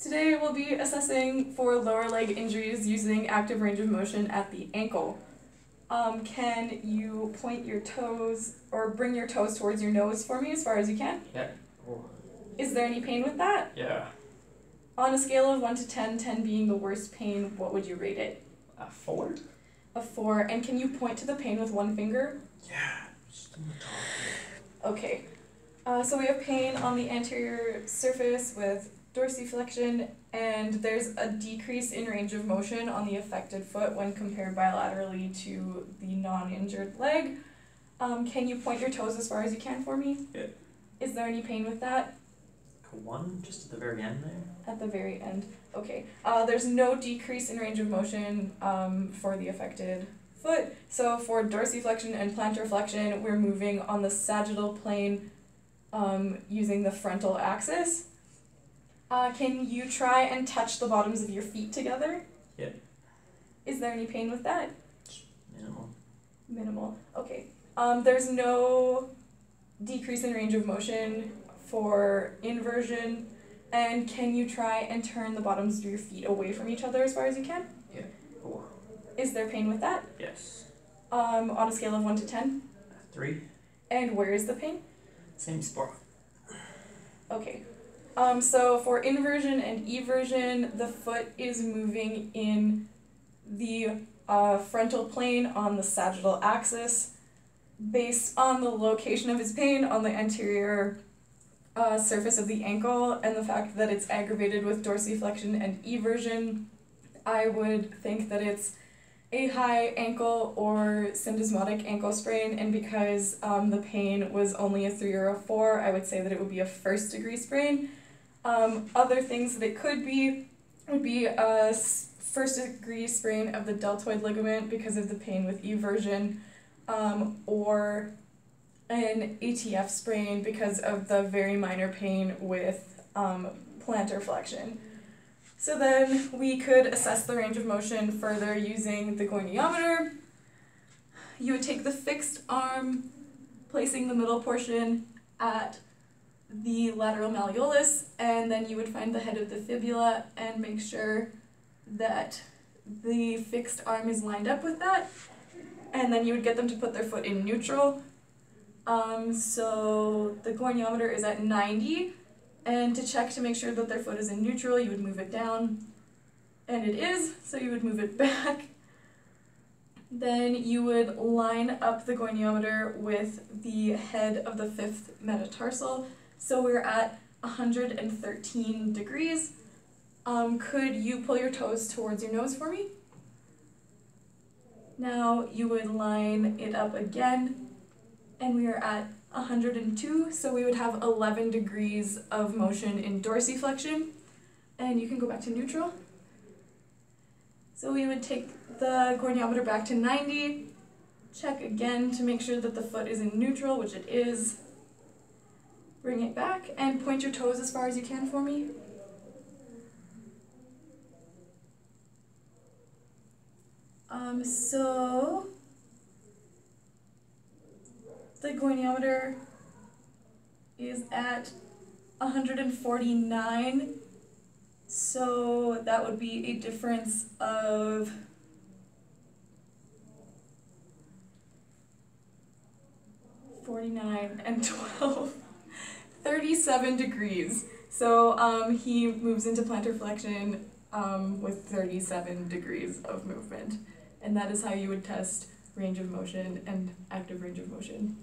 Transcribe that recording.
Today we'll be assessing for lower leg injuries using active range of motion at the ankle. Can you point your toes or bring your toes towards your nose for me as far as you can? Yeah. Oh. Is there any pain with that? Yeah. On a scale of 1 to 10, 10 being the worst pain, what would you rate it? A 4? A 4. And can you point to the pain with one finger? Yeah. Just on the top. Okay. So we have pain on the anterior surface with dorsiflexion, and there's a decrease in range of motion on the affected foot when compared bilaterally to the non-injured leg. Can you point your toes as far as you can for me? Yeah. Is there any pain with that? 1, just at the very end there. At the very end. Okay. There's no decrease in range of motion for the affected foot. So for dorsiflexion and plantar flexion, we're moving on the sagittal plane using the frontal axis. Can you try and touch the bottoms of your feet together? Yeah. Is there any pain with that? Minimal. Minimal. Okay. There's no decrease in range of motion for inversion. And can you try and turn the bottoms of your feet away from each other as far as you can? Yeah. 4. Is there pain with that? Yes. On a scale of 1 to 10? 3. And where is the pain? Same spot. Okay. So for inversion and eversion, the foot is moving in the frontal plane on the sagittal axis. Based on the location of his pain on the anterior surface of the ankle and the fact that it's aggravated with dorsiflexion and eversion, I would think that it's a high ankle or syndesmotic ankle sprain, and because the pain was only a 3 or a 4, I would say that it would be a first-degree sprain. Other things that it could be would be a first-degree sprain of the deltoid ligament because of the pain with eversion, or an ATF sprain because of the very minor pain with plantar flexion. So then we could assess the range of motion further using the goniometer. You would take the fixed arm, placing the middle portion at the lateral malleolus, and then you would find the head of the fibula and make sure that the fixed arm is lined up with that, and then you would get them to put their foot in neutral. So the goniometer is at 90, and to check to make sure that their foot is in neutral, you would move it down, and it is, so you would move it back. Then you would line up the goniometer with the head of the 5th metatarsal, so we're at 113 degrees. Could you pull your toes towards your nose for me? Now you would line it up again, and we are at 102, so we would have 11 degrees of motion in dorsiflexion, and you can go back to neutral. So we would take the goniometer back to 90, check again to make sure that the foot is in neutral, which it is. Bring it back and point your toes as far as you can for me. So the goniometer is at 149, so that would be a difference of 49 and 12, 37 degrees. So he moves into plantar flexion with 37 degrees of movement, and that is how you would test range of motion and active range of motion.